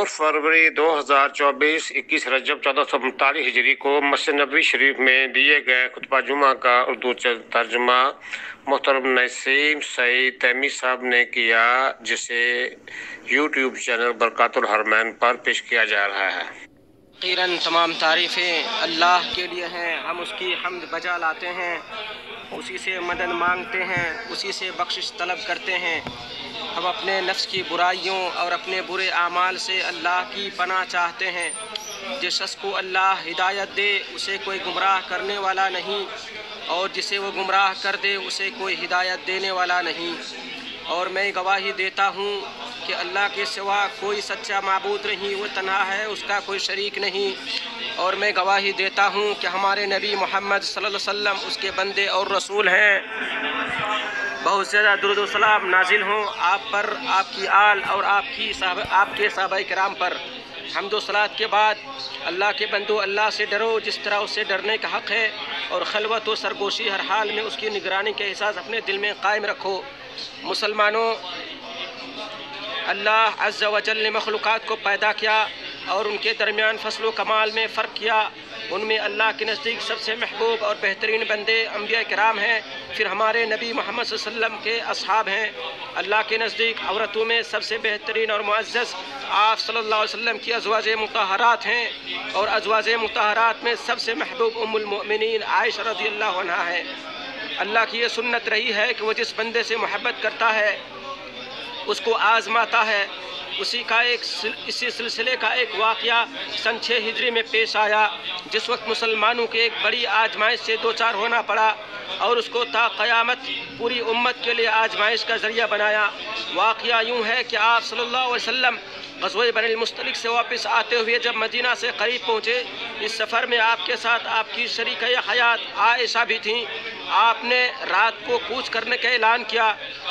9 फरवरी 2024 21 रजब 1445 हिजरी को मस्जिद नबवी शरीफ में दिए गए खुतबा जुमा का उर्दू तर्जुमा मोहतरम नसीम सईद तैमी साहब ने किया, जिसे यूट्यूब चैनल बरकातुल हरमैन पर पेश किया जा रहा है। फ़कीरन तमाम तारीफ़ें अल्लाह के लिए हैं, हम उसकी हम्द बजा लाते हैं, उसी से मदद मांगते हैं, उसी से बख्शिश तलब करते हैं। हम अपने नफ्स की बुराइयों और अपने बुरे आमाल से अल्लाह की पनाह चाहते हैं। जिस शख्स को अल्लाह हिदायत दे उसे कोई गुमराह करने वाला नहीं, और जिसे वो गुमराह कर दे उसे कोई हिदायत देने वाला नहीं। और मैं गवाही देता हूँ कि अल्लाह के सिवा कोई सच्चा माबूद नहीं, वो तन्हा है, उसका कोई शरीक नहीं। और मैं गवाही देता हूँ कि हमारे नबी मोहम्मद सल्लल्लाहु अलैहि वसल्लम उसके बंदे और रसूल हैं। बहुत ज़्यादा दुरूद व सलाम नाजिल हों आप पर, आपकी आल और आपके सहाबाए किराम पर। हम्द व सलात के बाद अल्लाह के बंदो, अल्लाह से डरो जिस तरह उससे डरने का हक़ है, और खलवत व सरगोशी हर हाल में उसकी निगरानी के एहसास अपने दिल में कायम रखो। मुसलमानों, अल्लाह अज़्ज़ा व जल ने मखलूक़ात को पैदा किया और उनके दरमियान फ़स्ल व कमाल में फ़र्क किया। उनमें अल्लाह के नज़दीक सबसे महबूब और बेहतरीन बंदे अम्बिया किराम हैं, फिर हमारे नबी मोहम्मद सल्लल्लाहु अलैहि वसल्लम के असहाब हैं। अल्लाह के नज़दीक औरतों में सबसे बेहतरीन और मुअज़्ज़ज़ आप सल्लल्लाहु अलैहि वसल्लम की अज़वाजे मुतहरात हैं, और अज़वाजे मुतहरात में सबसे महबूब उम्मुल मोमिनीन आयशा रज़ियल्लाहु अन्हा है। अल्लाह की ये सुन्नत रही है कि वो जिस बंदे से मोहब्बत करता है उसको आज़माता है। इसी सिलसिले का एक वाक़या सन 6 हिजरी में पेश आया, जिस वक्त मुसलमानों के एक बड़ी आजमाइश से दो चार होना पड़ा, और उसको ता क़यामत पूरी उम्मत के लिए आजमाइश का ज़रिया बनाया। वाक़या यूँ है कि आप सल्लल्लाहु अलैहि वसल्लम ग़ज़वा बनिल मुस्तलिक से वापस आते हुए जब मदीना से करीब पहुँचे, इस सफ़र में आपके साथ आपकी शरीक हयात आयशा भी थीं। आपने रात को कूच करने का ऐलान किया।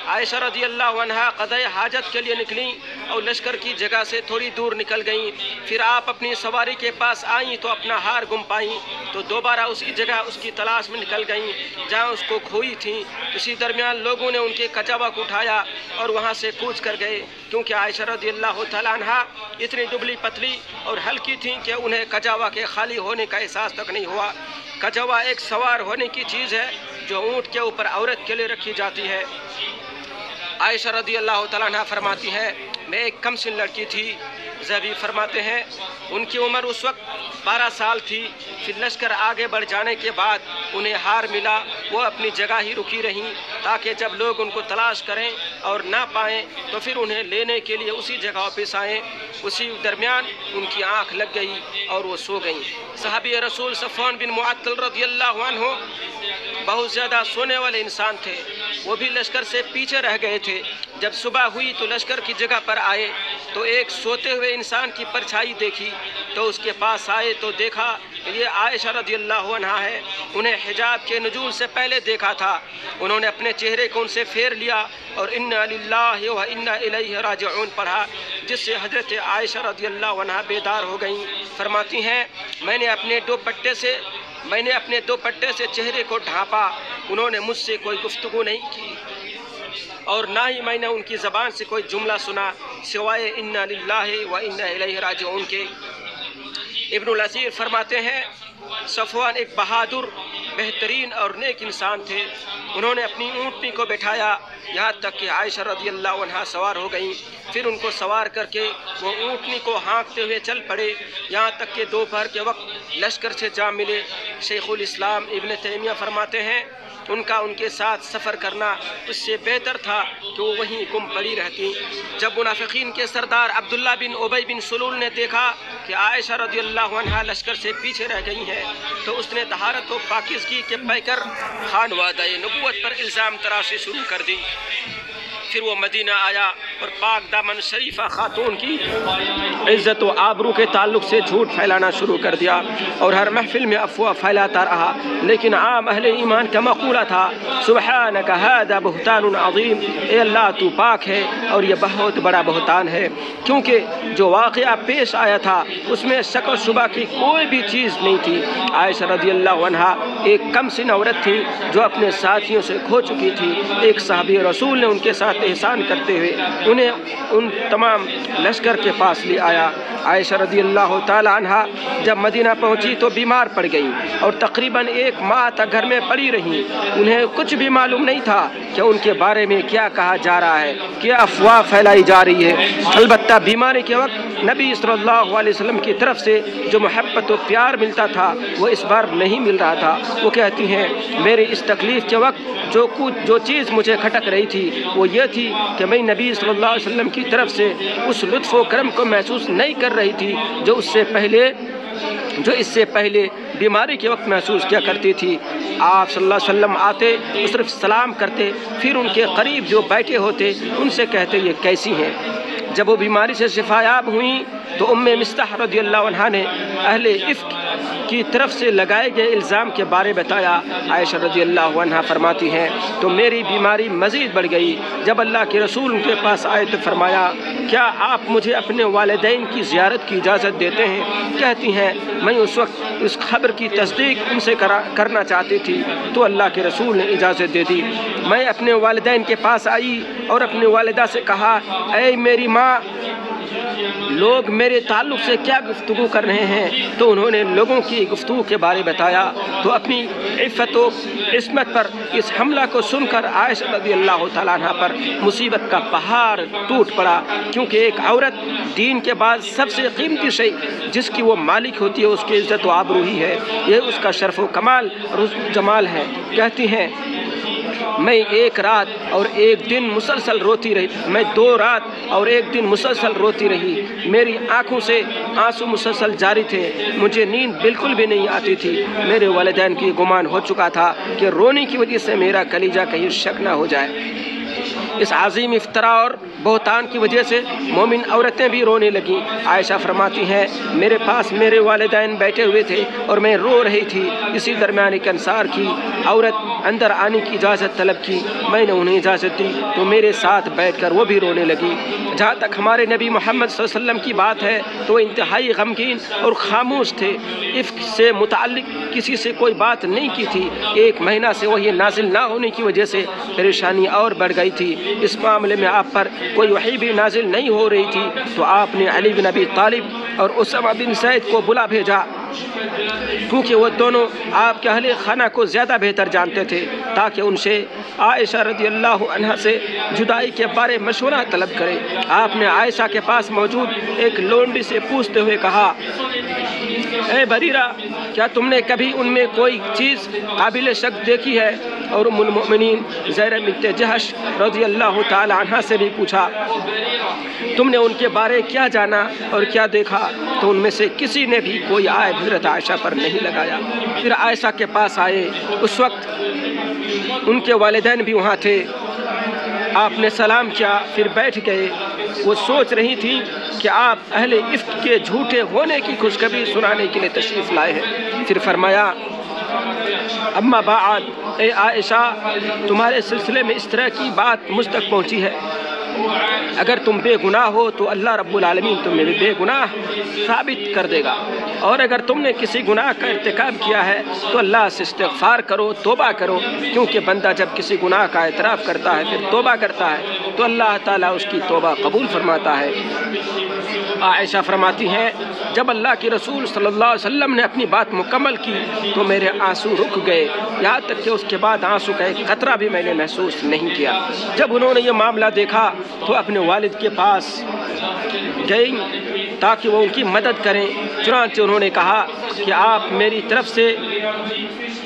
आयशा रज़ियल्लाहु अन्हा क़ज़ाए हाजत के लिए निकलीं और लश्कर की जगह से थोड़ी दूर निकल गईं। फिर आप अपनी सवारी के पास आईं तो अपना हार गुम पाईं, तो दोबारा उसी जगह उसकी तलाश में निकल गईं जहाँ उसको खोई थीं। इसी दरमियान लोगों ने उनके कजावा को उठाया और वहाँ से कूच कर गए, क्योंकि आयशा रज़ियल्लाहु तआला अन्हा इतनी दुबली पतली और हल्की थीं कि उन्हें कजावा के खाली होने का एहसास तक नहीं हुआ। कजावा एक सवार होने की चीज़ है जो ऊँट के ऊपर औरत के लिए रखी जाती है। आयशा रज़ियल्लाहु तआला अन्हा फरमाती है, मैं एक कम सिन लड़की थी। ज़हबी फरमाते हैं उनकी उम्र उस वक्त 12 साल थी। फिर लश्कर आगे बढ़ जाने के बाद उन्हें हार मिला, वो अपनी जगह ही रुकी रहीं ताकि जब लोग उनको तलाश करें और ना पाएँ तो फिर उन्हें लेने के लिए उसी जगह वापस आएँ। उसी दरमियान उनकी आँख लग गई और वो सो गईं। सहाबी रसूल सफ़वान बिन मुअत्तल रज़ियल्लाहु अन्हु बहुत ज़्यादा सोने वाले इंसान थे, वो भी लश्कर से पीछे रह गए थे। जब सुबह हुई तो लश्कर की जगह पर आए तो एक सोते हुए इंसान की परछाई देखी, तो उसके पास आए तो देखा ये आयशा रज़ियल्लाहु अन्हा है। उन्हें हिजाब के नुज़ूल से पहले देखा था। उन्होंने अपने चेहरे को उनसे फेर लिया और इन्ना लिल्लाहि व इन्ना इलैहि राजिऊन पढ़ा, जिससे हज़रत आयशा रज़ियल्लाहु अन्हा बेदार हो गईं। फरमाती हैं मैंने अपने दो पट्टे से चेहरे को ढांपा। उन्होंने मुझसे कोई गुफ्तगू नहीं की और ना ही मैंने उनकी ज़बान से कोई जुमला सुना सिवाय इन्ना लिल्लाहि व इन्ना इलैहि राजिऊन के। इब्नुल असीर फरमाते हैं सफ़वान एक बहादुर, बेहतरीन और नेक इंसान थे। उन्होंने अपनी ऊँटनी को बैठाया यहाँ तक कि आयशा रज़ियल्लाहु अन्हा सवार हो गईं। फिर उनको सवार करके वो ऊँटनी को हाँकते हुए चल पड़े, यहाँ तक कि दोपहर के वक्त लश्कर से जा मिले। शेखुल इस्लाम इब्न तैमिया फरमाते हैं उनका उनके साथ सफ़र करना उससे बेहतर था कि वो वहीं गुम पड़ी रहती। जब मुनाफिकीन के सरदार अब्दुल्ला बिन उबई बिन सलूल ने देखा कि आयशा रज़ियल्लाहु अन्हा लश्कर से पीछे रह गई हैं, तो उसने तहारत व पाकीज़गी के पैकर खान वादाए नबूवत पर इल्ज़ाम तराशी शुरू कर दी। फिर वो मदीना आया और पाक दामन शरीफा खातून की इज़्ज़त व आबरू के ताल्लुक़ से झूठ फैलाना शुरू कर दिया और हर महफिल में अफवाह फैलाता रहा। लेकिन आम अहले ईमान का मक़ूला था सुबहानक हाज़ा बुहतानुन अज़ीम, ए अल्लाह तू पाक है और ये बहुत बड़ा बुहतान है। क्योंकि जो वाक़या पेश आया था उसमें शक व शुबा की कोई भी चीज़ नहीं थी। आयशा रज़ियल्लाहु अन्हा एक कम सिन औरत थी जो अपने साथियों से खो चुकी थी। एक सहाबी रसूल ने उनके साथ बहुत एहसान करते हुए उन्हें उन तमाम लश्कर के पास ले आया। आयशा रज़ी अल्लाह ताला अन्हा जब मदीना पहुंची तो बीमार पड़ गईं और तकरीबन 1 माह तक घर में पड़ी रहीं। उन्हें कुछ भी मालूम नहीं था कि उनके बारे में क्या कहा जा रहा है, क्या अफवाह फैलाई जा रही है। अलबत्ता बीमारी के वक्त नबी सल्लल्लाहु अलैहि वसल्लम की तरफ से जो मोहब्बत और प्यार मिलता था वो इस बार नहीं मिल रहा था। वो कहती हैं मेरी इस तकलीफ़ के वक्त जो चीज़ मुझे खटक रही थी वो ये थी कि मैं नबी सल्लल्लाहु अलैहि वसल्लम की तरफ से उस लुत्फ़ व करम को महसूस नहीं कर रही थी जो इससे पहले बीमारी के वक्त महसूस किया करती थी। आप सल्लल्लाहु अलैहि वसल्लम आते तो सिर्फ सलाम करते, फिर उनके करीब जो बैठे होते उनसे कहते ये कैसी हैं। जब वो बीमारी से शिफायाब हुई तो उम्मे मिस्ताह रज़ियल्लाहु अन्हा ने अहले इफ्क की तरफ से लगाए गए इल्ज़ाम के बारे बताया। आयशा रज़ियल्लाहु अन्हा फरमाती हैं तो मेरी बीमारी मज़ीद बढ़ गई। जब अल्लाह के रसूल उनके पास आए तो फरमाया क्या आप मुझे अपने वालिदैन की ज़ियारत की इजाज़त देते हैं। कहती हैं मैं उस वक्त उस खबर की तस्दीक उनसे करना चाहती थी तो अल्लाह के रसूल ने इजाज़त दे दी। मैं अपने वालिदैन के पास आई और अपनी वालिदा से कहा ऐ मेरी माँ, लोग मेरे ताल्लुक़ से क्या गुफ्तगू कर रहे हैं। तो उन्होंने लोगों की गुफ्तगू के बारे बताया तो अपनी इफ़्फ़त व इस्मत पर इस हमला को सुनकर आयशा रज़ियल्लाहु ताला अन्हा पर मुसीबत का पहाड़ टूट पड़ा, क्योंकि एक औरत दीन के बाद सबसे कीमती शय जिसकी वो मालिक होती है उसकी इज़्ज़त व आबरू ही है, यह उसका शर्फ़ व कमाल और उसका जमाल है। कहती हैं मैं 1 रात और 1 दिन मुसलसल रोती रही, मैं 2 रात और 1 दिन मुसलसल रोती रही। मेरी आंखों से आंसू मुसलसल जारी थे, मुझे नींद बिल्कुल भी नहीं आती थी। मेरे वालिदैन की गुमान हो चुका था कि रोने की वजह से मेरा कलीजा कहीं शक ना हो जाए। इस आज़ीम इफ्तरा और बहतान की वजह से मोमिन औरतें भी रोने लगीं। आयशा फरमाती हैं मेरे पास मेरे वालिदैन बैठे हुए थे और मैं रो रही थी। इसी दरमियान एक अंसार की औरत अंदर आने की इजाज़त तलब की, मैंने उन्हें इजाज़त दी तो मेरे साथ बैठकर वो भी रोने लगी। जहाँ तक हमारे नबी मोहम्मद सल्लल्लाहु अलैहि वसल्लम की बात है तो वो इंतहाई गमगीन और खामोश थे। इफ्क से मुताल्लिक किसी से कोई बात नहीं की थी। 1 महीना से वही नाजिल ना होने की वजह से परेशानी और बढ़ गई थी। इस मामले में आप पर कोई वही भी नाजिल नहीं हो रही थी तो आपने अली बिन अबी तालिब और उसामा बिन ज़ैद को बुला भेजा, क्योंकि वो दोनों आपके अहले खाना को ज़्यादा बेहतर जानते थे, ताकि उनसे आयशा रज़ियल्लाहु अन्हा से जुदाई के बारे मशवरा तलब करें। आपने आयशा के पास मौजूद एक लोंडी से पूछते हुए कहा ए बरीरा, क्या तुमने कभी उनमें कोई चीज़ काबिल शक देखी है। और उम्मुल मोमिनीन ज़ैनब बिन्त जहश रज़ियल्लाहु ताला अन्हा से भी पूछा तुमने उनके बारे क्या जाना और क्या देखा। तो उनमें से किसी ने भी कोई आयत हज़रत आयशा पर नहीं लगाया। फिर आयशा के पास आए, उस वक्त उनके वालिदैन भी वहाँ थे। आपने सलाम किया, फिर बैठ गए। वो सोच रही थी कि आप अहले इफ्क के झूठे होने की खुशखबरी सुनाने के लिए तशरीफ़ लाए हैं। फिर फरमाया अम्मा बाद ए आयशा, तुम्हारे सिलसिले में इस तरह की बात मुझ तक पहुँची है। अगर तुम बेगुनाह हो तो अल्लाह रब्बुल आलमीन तुम्हें भी बेगुनाह साबित कर देगा, और अगर तुमने किसी गुनाह का इर्तिकाब किया है तो अल्लाह से इस्तिग़फ़ार करो, तौबा करो, क्योंकि बंदा जब किसी गुनाह का एतराफ़ करता है फिर तौबा करता है तो अल्लाह ताला उसकी तौबा कबूल फरमाता है। आयशा फरमाती हैं जब अल्लाह के रसूल सल्लल्लाहु अलैहि वसल्लम ने अपनी बात मुकम्मल की तो मेरे आंसू रुक गए, यहाँ तक कि उसके बाद आंसू का एक कतरा भी मैंने महसूस नहीं किया। जब उन्होंने ये मामला देखा तो अपने वालिद के पास गई ताकि वो उनकी मदद करें। चुनांचे उन्होंने कहा कि आप मेरी तरफ से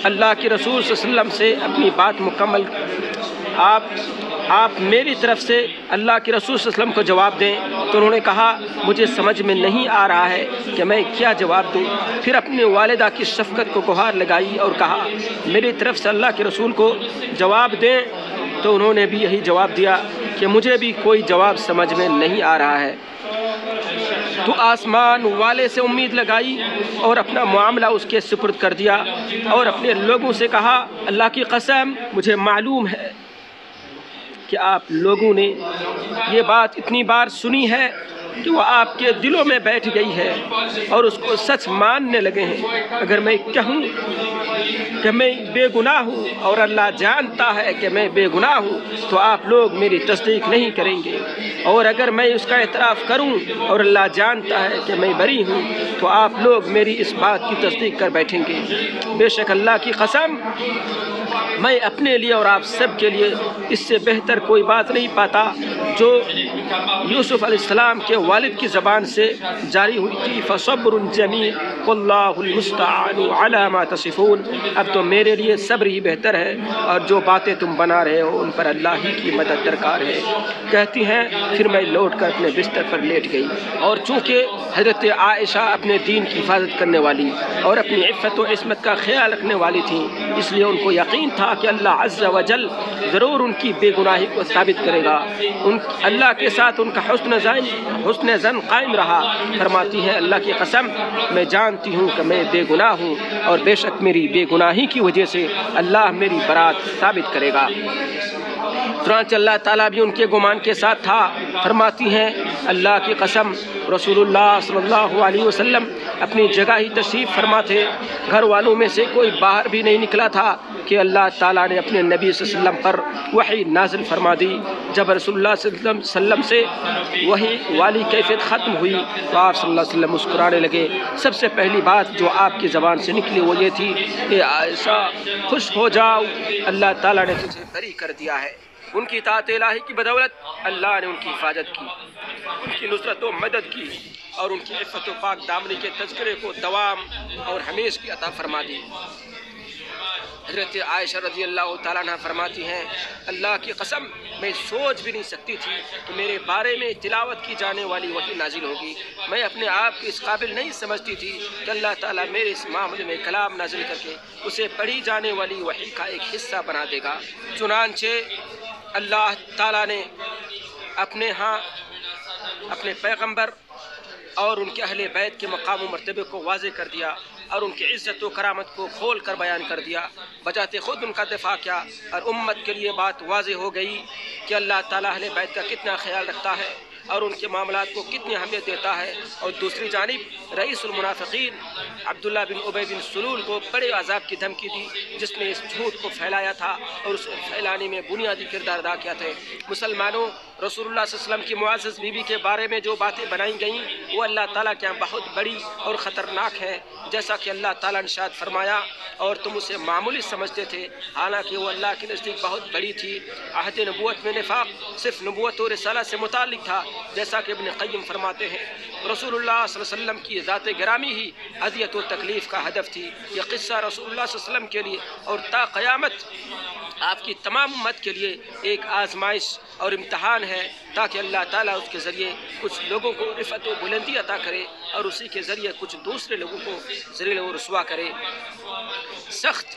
अल्लाह के रसूल सल्लल्लाहु अलैहि वसल्लम से अपनी बात मुकम्मल आप मेरी तरफ से अल्लाह के रसूल सल्लल्लाहु अलैहि वसल्लम को जवाब दें। तो उन्होंने कहा मुझे समझ में नहीं आ रहा है कि मैं क्या जवाब दूं। फिर अपनी वालिदा की शफ़क़त को गुहार लगाई और कहा मेरी तरफ से अल्लाह के रसूल को जवाब दें। तो उन्होंने भी यही जवाब दिया कि मुझे भी कोई जवाब समझ में नहीं आ रहा है। तो आसमान वाले से उम्मीद लगाई और अपना मामला उसके सुपुर्द कर दिया और अपने लोगों से कहा अल्लाह की कसम मुझे मालूम है कि आप लोगों ने ये बात इतनी बार सुनी है کہ وہ آپ کے دلوں میں بیٹھ گئی ہے اور اس کو سچ ماننے لگے ہیں۔ اگر میں کہوں کہ میں بے گناہ ہوں اور اللہ جانتا ہے کہ میں بے گناہ ہوں تو آپ لوگ میری تصدیق نہیں کریں گے، اور اگر میں اس کا اعتراف کروں اور اللہ جانتا ہے کہ میں بری ہوں تو آپ لوگ میری اس بات کی تصدیق کر بیٹھیں گے۔ بے شک اللہ کی قسم میں اپنے لیے اور آپ سب کے لیے اس سے بہتر کوئی بات نہیں پاتا جو یوسف علیہ السلام کے والد کی زبان سے جاری ہوئی تھی، فصبر جمیل واللہ المستعان علی ما تصفون۔ اب تو میرے لیے صبر ہی بہتر ہے اور جو باتیں تم بنا رہے ہو ان پر اللہ ہی کی مدد درکار ہے۔ کہتی ہیں پھر میں لوٹ کر اپنے بستر پر لیٹ گئی، اور چونکہ حضرت عائشہ اپنے دین کی حفاظت کرنے والی اور اپنی عفت و عصمت کا خیال رکھنے والی تھیں، اس لیے ان کو یقین تھا کہ اللہ عز و جل ضرور ان کی بے گناہی کو ثابت کرے گا۔ اللہ کے ساتھ ان کا حسن ظن قائم رہا۔ فرماتی ہیں اللہ کی قسم میں جانتی ہوں کہ میں بے گناہ ہوں اور بے شک میری بے گناہی کی وجہ سے اللہ میری برات ثابت کرے گا۔ چنانچہ اللہ تعالیٰ بھی ان کے گمان کے ساتھ تھا۔ فرماتی ہیں اللہ کی قسم رسول اللہ صلی اللہ علیہ وسلم اپنی جگہ ہی تشریف فرما تھے، گھر والوں میں سے کوئی باہر بھی نہیں نکلا تھا کہ اللہ تعالیٰ نے اپنے نبی صلی اللہ علیہ وسلم پر وحی نازل فرما دی۔ جب رسول اللہ صلی اللہ علیہ وسلم سے وحی والی کیفیت ختم ہوئی تو آپ صلی اللہ علیہ وسلم مسکرانے لگے۔ سب سے پہلی بات جو آپ کی زبان سے نکلی وہ یہ تھی کہ عائشہ خوش ہو جاؤ، اللہ تعالیٰ نے تجھے بری کر دیا ہے۔ ان کی اطاعت الہی کی بدولت اللہ نے ان کی حفاظت کی، ان کی نصرت و مدد کی، اور ان کی عفت و پاک دامنی کے تذکرے کو دوام اور ہمیش کی عطا فرما دی۔ حضرت عائشہ رضی اللہ تعالیٰ عنہ فرماتی ہیں اللہ کی قسم میں سوچ بھی نہیں سکتی تھی کہ میرے بارے میں تلاوت کی جانے والی وحی نازل ہوگی۔ میں اپنے آپ کو اس قابل نہیں سمجھتی تھی کہ اللہ تعالیٰ میرے اس معاملے میں کلام نازل کر کے اسے پڑھی جانے والی وحی کا ایک حصہ بنا دے گا۔ چنانچہ اللہ تعالیٰ نے اپنے پیغمبر اور ان کے اہل بیت کے مقام و مرتبے کو واضح کر دیا اور ان کی عزت و کرامت کو کھول کر بیان کر دیا، بجاتے خود ان کا دفاع کیا، اور امت کے لیے بات واضح ہو گئی کہ اللہ تعالیٰ اہل بیت کا کتنا خیال رکھتا ہے اور ان کے معاملات کو کتنی اہمیت دیتا ہے۔ اور دوسری جانب رئیس المنافقین عبداللہ بن ابی بن سلول کو بڑے عذاب کی دھمکی دی، جس نے اس جھوٹ کو پھیلایا تھا اور اس کو پھیلانے میں بنیادی کردار ادا کیا تھا۔ مسلمانوں، رسول اللہ صلی اللہ علیہ وسلم کی معزز بیوی کے بارے میں جو باتیں بنائی گئیں وہ اللہ تعالیٰ کے یہاں بہت بڑی اور خطرناک ہے، جیسا کہ اللہ تعالیٰ نے ارشاد فرمایا اور تم اسے معمولی سمجھتے تھے، حالانکہ وہ اللہ کے نزدیک بہت بڑی تھی۔ عہد نبوت میں نفاق صرف نبوت و رسالہ سے متعلق تھا، جیسا کہ ابن قیم فرماتے ہیں رسول اللہ صلی اللہ علیہ وسلم کی ذات گرامی ہی اذیت و تکلیف کا ہدف تھی۔ یہ قصہ رسول اللہ صلی اللہ علیہ وسلم کے لیے اور تا قیامت آپ کی تمام امت کے لیے ایک آزمائش اور امتحان ہے، تاکہ اللہ تعالیٰ اس کے ذریعے کچھ لوگوں کو عفت و بلندی عطا کرے اور اسی کے ذریعے کچھ دوسرے لوگوں کو ذلیل و رسوا کرے۔ سخت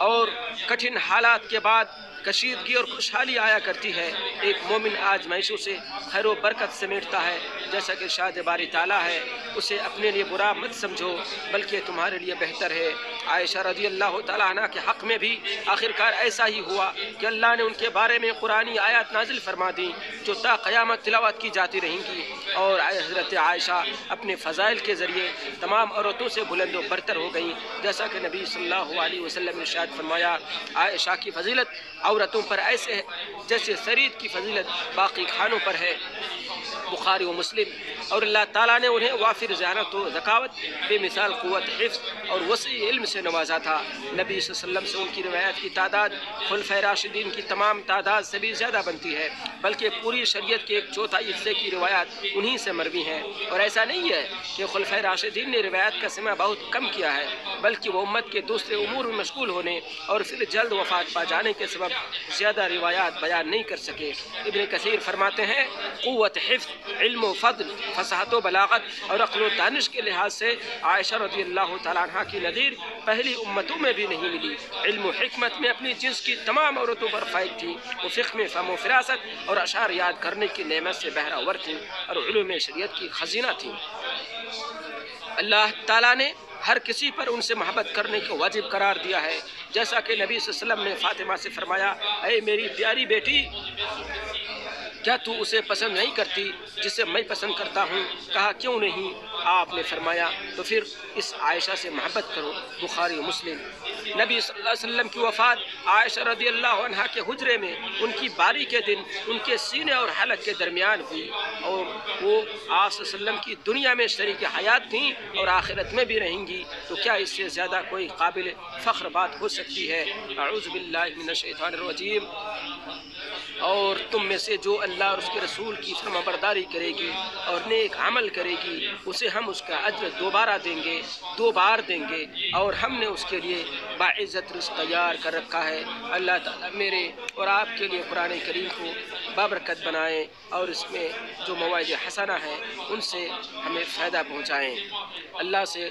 اور کٹھن حالات کے بعد کشیدگی اور خوشحالی آیا کرتی ہے۔ ایک مومن آزمائشوں سے خیر و برکت سمیٹتا ہے، جیسا کہ ارشاد باری تعالیٰ ہے اسے اپنے لیے برا مت سمجھو بلکہ تمہارے لیے بہتر ہے۔ عائشہ رضی اللہ تعالیٰ عنہ کے حق میں بھی آخرکار ایسا ہی ہوا کہ اللہ نے ان کے بارے میں قرآنی آیات نازل فرما دی جو تا قیامت تلاوت کی جاتی رہیں گی، اور حضرت عائشہ اپنے فضائل کے ذریعے تمام عورتوں سے بلند و برتر ہو گئیں، جیسا کہ نبی صلی اللہ علیہ وسلم نے ارشاد فرمایا عائشہ کی فضیلت عورتوں پر ایسے ہے جیسے سرید کی فضیلت باقی کھانوں پر ہے، بخاری و مسلم۔ اور اللہ تعالیٰ نے انہیں وافر ذہانت و ذکاوت، بے مثال قوت حفظ اور وسیع علم سے نوازا تھا۔ نبی صلی اللہ علیہ وسلم سے ان کی روایت کی تعداد خلفائے راشدین کی تمام تعداد سے بھی زیادہ بنتی ہے، بلکہ پوری شریعت کے 1/4 حصے کی روایات انہی سے مروی ہیں۔ اور ایسا نہیں ہے کہ خلفائے راشدین نے روایت کا سمع بہت کم کیا ہے، بلکہ وہ امت کے دوسرے امور میں مشغول ہونے اور پھر جلد وفات پا جانے کے سبب زیادہ روایات بیان نہیں کر سکے۔ ابن کثیر فرماتے ہیں قوت حفظ، علم و فضل، فصاحت و بلاغت اور عقل و دانش کے لحاظ سے عائشہ رضی اللہ تعالیٰ عنہ کی نظیر پہلی امتوں میں بھی نہیں ملی۔ علم و حکمت میں اپنی جنس کی تمام عورتوں پر فائق تھی، وہ فقہ میں فہم و فراست اور اشعار یاد کرنے کی نعمت سے بہرہ تھیں اور علوم شریعت کی خزینہ تھیں۔ اللہ تعالیٰ نے ہر کسی پر ان سے محبت کرنے کو واجب قرار دیا ہے، جیسا کہ نبی صلی اللہ علیہ وسلم نے فاطمہ سے فرمایا اے میری پیاری بیٹی کیا تو اسے پسند نہیں کرتی جسے میں پسند کرتا ہوں؟ کہا کیوں نہیں؟ آپ نے فرمایا تو پھر اس عائشہ سے محبت کرو۔ بخاری مسلم۔ نبی صلی اللہ علیہ وسلم کی وفات عائشہ رضی اللہ عنہا کے حجرے میں ان کی باری کے دن ان کے سینے اور حلق کے درمیان ہوئی، اور وہ آپ صلی اللہ علیہ وسلم کی دنیا میں شریک حیات تھیں اور آخرت میں بھی رہیں گی، تو کیا اس سے زیادہ کوئی قابل فخر بات ہو سکتی ہے؟ اعوذ باللہ من الشیطان الرجیم۔ اور تم میں سے جو اللہ اور اس کے رسول کی فرما برداری کرے گی اور نیک عمل کرے گی، اسے ہم اس کا اجر دوبارہ دیں گے، 2 بار دیں گے، اور ہم نے اس کے لیے باعزت رزق تیار کر رکھا ہے۔ اللہ تعالیٰ میرے اور آپ کے لیے قرآن کریم کو بابرکت بنائیں اور اس میں جو مواعظ حسنہ ہیں ان سے ہمیں فائدہ پہنچائیں۔ اللہ سے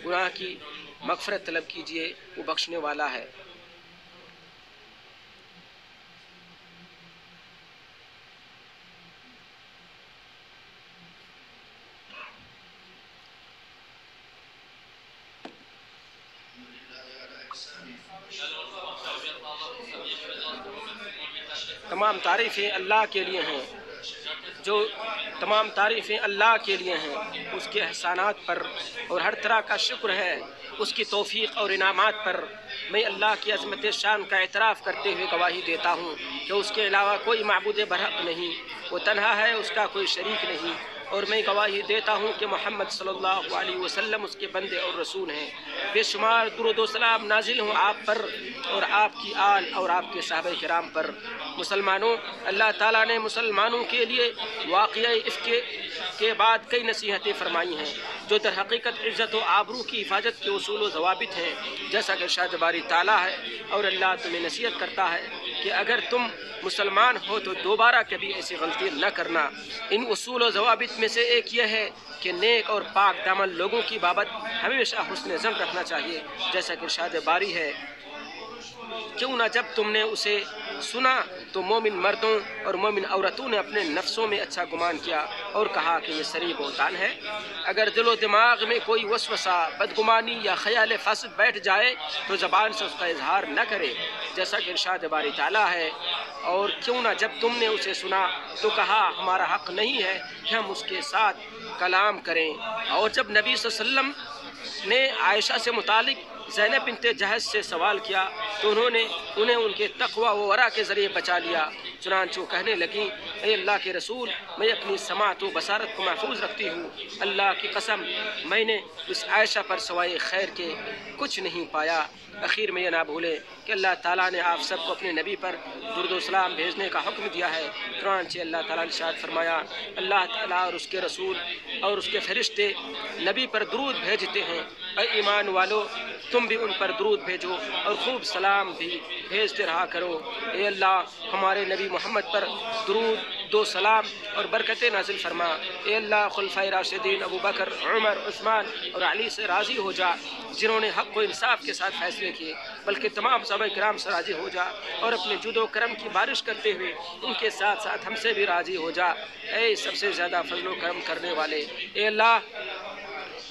گناہ کی مغفرت طلب کیجیے، وہ بخشنے والا ہے۔ تمام تعریفیں اللہ کے لیے ہیں، تمام تعریفیں اللہ کے لیے ہیں، اس کے احسانات پر اور ہر طرح کا شکر ہے اس کی توفیق اور انعامات پر۔ میں اللہ کی عظمت شان کا اعتراف کرتے ہوئے گواہی دیتا ہوں کہ اس کے علاوہ کوئی معبود برحق نہیں، وہ تنہا ہے، اس کا کوئی شریک نہیں، اور میں گواہی دیتا ہوں کہ محمد صلی اللہ علیہ وسلم اس کے بندے اور رسول ہیں۔ بے شمار درود و سلام نازل ہوں آپ پر اور آپ کی آل اور آپ کے صحابہ کرام پر۔ مسلمانوں، اللہ تعالیٰ نے مسلمانوں کے لیے واقعہ افک کے بعد کئی نصیحتیں فرمائی ہیں جو در حقیقت عزت و آبرو کی حفاظت کے اصول و ضوابط ہیں، جیسا کہ ارشاد باری تعالیٰ ہے، اور اللہ تمہیں نصیحت کرتا ہے کہ اگر تم مسلمان ہو تو دوبارہ کبھی ایسی غلطی نہ کرنا۔ ان اصول و ضوابط میں سے ایک یہ ہے کہ نیک اور پاک دامن لوگوں کی بابت ہمیشہ حسن ظن رکھنا چاہیے، جیسا کہ ارشاد باری ہے، کیوں نہ جب تم نے اسے سنا تو مومن مردوں اور مومن عورتوں نے اپنے نفسوں میں اچھا گمان کیا اور کہا کہ یہ سری بہتان ہے۔ اگر دل و دماغ میں کوئی وسوسہ، بدگمانی یا خیال فاسد بیٹھ جائے تو زبان سے اس کا اظہار نہ کرے، جیسا کہ ارشاد باری تعالیٰ ہے، اور کیوں نہ جب تم نے اسے سنا تو کہا ہمارا حق نہیں ہے کہ ہم اس کے ساتھ کلام کریں۔ اور جب نبی صلی اللہ علیہ وسلم نے عائشہ سے متعلق زینب بنت جہش سے سوال کیا تو انہیں ان کے تقوی و ورع کے ذریعے بچا لیا، چنانچہ وہ کہنے لگیں، اے اللہ کے رسول، میں اپنی سماعت و بصارت کو محفوظ رکھتی ہوں، اللہ کی قسم میں نے اس عائشہ پر سوائے خیر کے کچھ نہیں پایا۔ اخیر میں یہ نہ بھولیں کہ اللہ تعالیٰ نے آپ سب کو اپنے نبی پر درود و سلام بھیجنے کا حکم دیا ہے، چنانچہ اللہ تعالیٰ نے ارشاد فرمایا، اللہ تعالیٰ اور اس کے رسول اور اس کے فرشتے نبی پر درود بھیجتے ہیں، اے ایمان والو تم بھی ان پر درود بھیجو اور خوب سلام بھی بھیجتے رہا کرو۔ اے اللہ ہمارے نبی محمد پر درود و سلام اور برکتیں نازل فرما۔ اے اللہ خلفائے راشدین ابو بکر، عمر، عثمان اور علی سے راضی ہو جا، جنہوں نے حق و انصاف کے ساتھ فیصلے کیے، بلکہ تمام صحابہ کرام سے راضی ہو جا، اور اپنے جود و کرم کی بارش کرتے ہوئے ان کے ساتھ ساتھ ہم سے بھی راضی ہو جا، اے سب سے زیادہ فضل و کرم کرنے والے۔ اے اللہ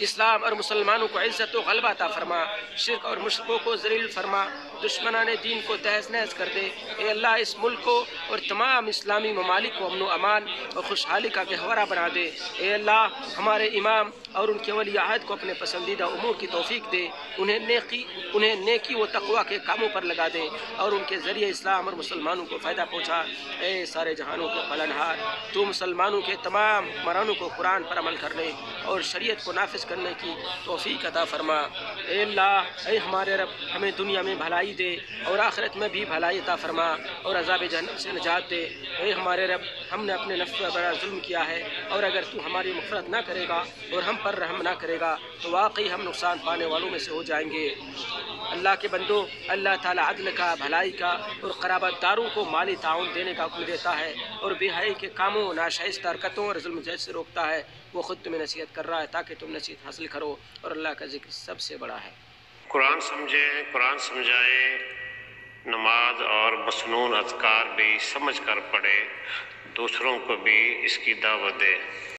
اسلام اور مسلمانوں کو عزت و غلبہ عطا فرما، شرک اور مشرکوں کو ذلیل فرما، دشمنان دین کو تہز نہز کر دے۔ اے اللہ اس ملک کو اور تمام اسلامی ممالک کو امن و امان اور خوشحالی کا گہوارہ بنا دے۔ اے اللہ ہمارے امام اور ان کے ولی عہد کو اپنے پسندیدہ امور کی توفیق دے، انہیں نیکی و تقوی کے کاموں پر لگا دے اور ان کے ذریعے اسلام اور مسلمانوں کو فائدہ پہنچا۔ اے سارے جہانوں کے پالنہار، تو مسلمانوں کے تمام حکمرانوں کو قرآن پر عمل کرنے اور شریعت کو نافذ کرنے کی توفیق عطا فرما۔ اے اللہ اے ہمارے رب ہمیں دنیا میں بھلائی دے اور آخرت میں بھی بھلائی عطا فرما اور عذاب جہنم سے نجات دے۔ اے ہمارے رب ہم نے اپنے نفس پر بڑا ظلم کیا ہے، اور اگر تو ہماری مغفرت نہ کرے گا اور ہم پر رحم نہ کرے گا تو واقعی ہم نقصان پانے والوں میں سے ہو جائیں گے۔ اللہ کے بندو، اللہ تعالیٰ عدل کا، بھلائی کا اور قرابت داروں کو مالی تعاون دینے کا حکم دیتا ہے اور بے حیائی کے کاموں، ناشائستہ حرکتوں اور ظلم جیسے سے روکتا ہے۔ وہ خود تمہیں نصیحت کر رہا ہے تاکہ تم نصیحت حاصل کرو، اور اللہ کا ذکر سب سے بڑا ہے۔ قرآن سمجھیں، قرآن سمجھائیں، نماز اور مسنون اذکار بھی سمجھ کر پڑھے، دوسروں کو بھی اس کی دعوت دے۔